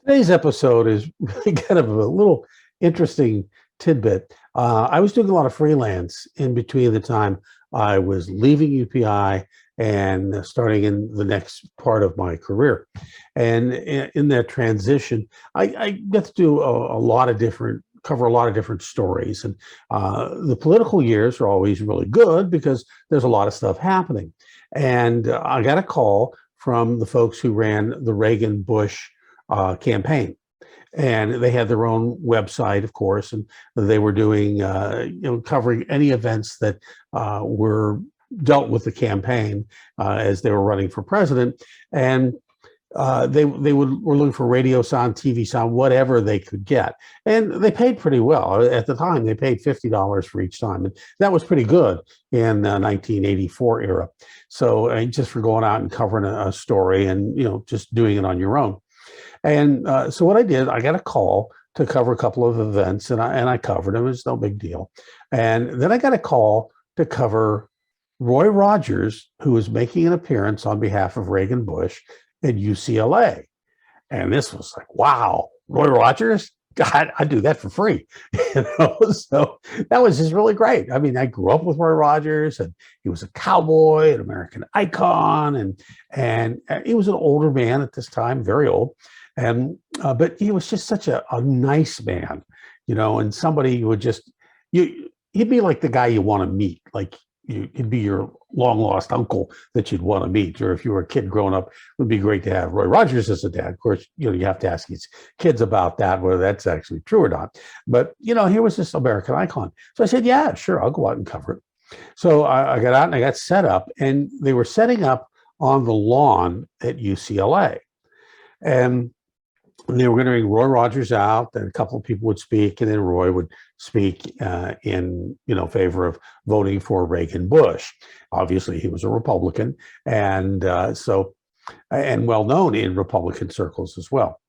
Today's episode is really kind of a little interesting tidbit. I was doing a lot of freelance in between the time I was leaving UPI and starting in the next part of my career. And in that transition, I get to do a lot of different, cover a lot of different stories. And the political years are always really good because there's a lot of stuff happening. And I got a call from the folks who ran the Reagan-Bush campaign, and they had their own website, of course, and they were doing, covering any events that were dealt with the campaign as they were running for president, and were looking for radio sound, TV sound, whatever they could get, and they paid pretty well at the time. They paid $50 for each time, and that was pretty good in the 1984 era. So just for going out and covering a story, and just doing it on your own. And so what I did, I got a call to cover a couple of events, and I covered them. It's no big deal. And then I got a call to cover Roy Rogers, who was making an appearance on behalf of Reagan-Bush at UCLA. And this was like, wow, Roy Rogers? God, I'd do that for free. So that was just really great. I mean, I grew up with Roy Rogers, and he was a cowboy, an American icon, and he was an older man at this time, very old. And but he was just such a nice man, and somebody who would just he'd be like the guy you want to meet, like he'd be your long lost uncle that you'd want to meet, or if you were a kid growing up, it would be great to have Roy Rogers as a dad. Of course, you have to ask his kids about that, whether that's actually true or not. But here was this American icon. So I said, yeah, sure, I'll go out and cover it. So I got out and I got set up, and they were setting up on the lawn at UCLA, and they were going to bring Roy Rogers out, and a couple of people would speak, and then Roy would speak in favor of voting for Reagan-Bush. Obviously, he was a Republican, and and well known in Republican circles as well.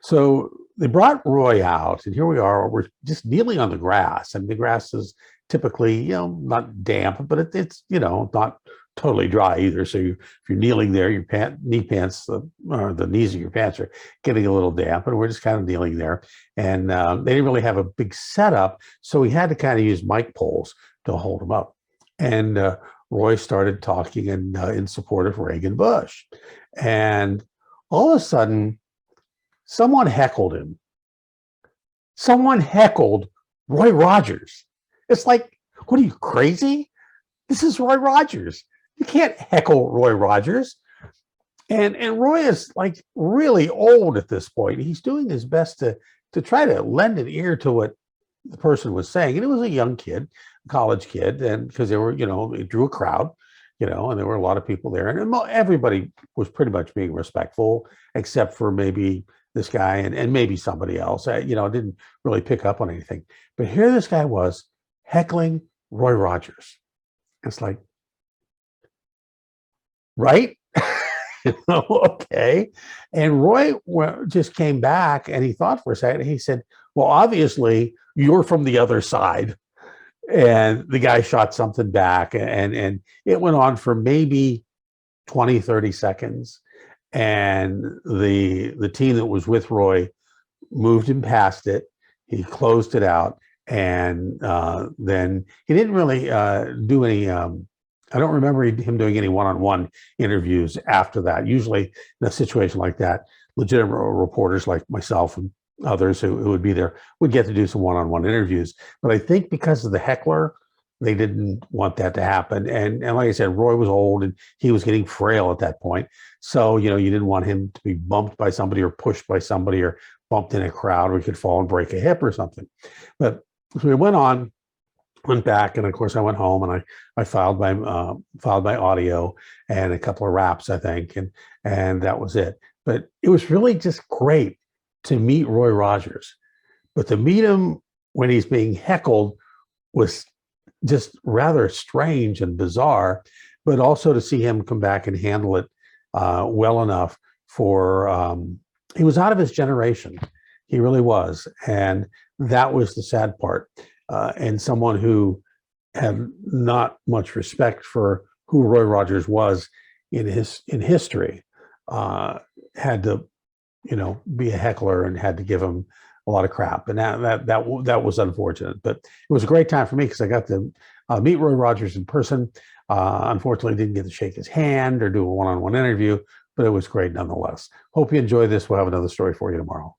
So they brought Roy out, and here we are. We're just kneeling on the grass, and the grass is typically not damp, but it's not totally dry either. So if you're kneeling there, your knee pants, or the knees of your pants are getting a little damp, and we're just kind of kneeling there. And they didn't really have a big setup, so we had to kind of use mic poles to hold them up. And Roy started talking in support of Reagan-Bush. And all of a sudden, someone heckled him. Someone heckled Roy Rogers. It's like, what are you, crazy? This is Roy Rogers. You can't heckle Roy Rogers. And Roy is like really old at this point. He's doing his best to try to lend an ear to what the person was saying. And it was a young kid, a college kid, and because they were, it drew a crowd, and there were a lot of people there. And everybody was pretty much being respectful, except for maybe this guy and maybe somebody else. Didn't really pick up on anything. But here this guy was heckling Roy Rogers. It's like, right? Okay. And Roy just came back, and he thought for a second. He said, well, obviously you're from the other side. And the guy shot something back, and it went on for maybe 20, 30 seconds. And the team that was with Roy moved him past it. He closed it out. And then he didn't really do any, I don't remember him doing any one-on-one interviews after that. Usually in a situation like that, legitimate reporters like myself and others who would be there would get to do some one-on-one interviews. But I think because of the heckler, they didn't want that to happen. And like I said, Roy was old, and he was getting frail at that point. So, you didn't want him to be bumped by somebody or pushed by somebody or bumped in a crowd where he could fall and break a hip or something. But so we went back, and of course I went home, and I filed my audio and a couple of raps, I think, and that was it. But it was really just great to meet Roy Rogers, but to meet him when he's being heckled was just rather strange and bizarre. But also to see him come back and handle it well enough for he was out of his generation. He really was, and that was the sad part. And someone who had not much respect for who Roy Rogers was in history had to be a heckler and had to give him a lot of crap. And that was unfortunate. But it was a great time for me because I got to meet Roy Rogers in person. Unfortunately, didn't get to shake his hand or do a one-on-one interview, but it was great nonetheless. Hope you enjoy this. We'll have another story for you tomorrow.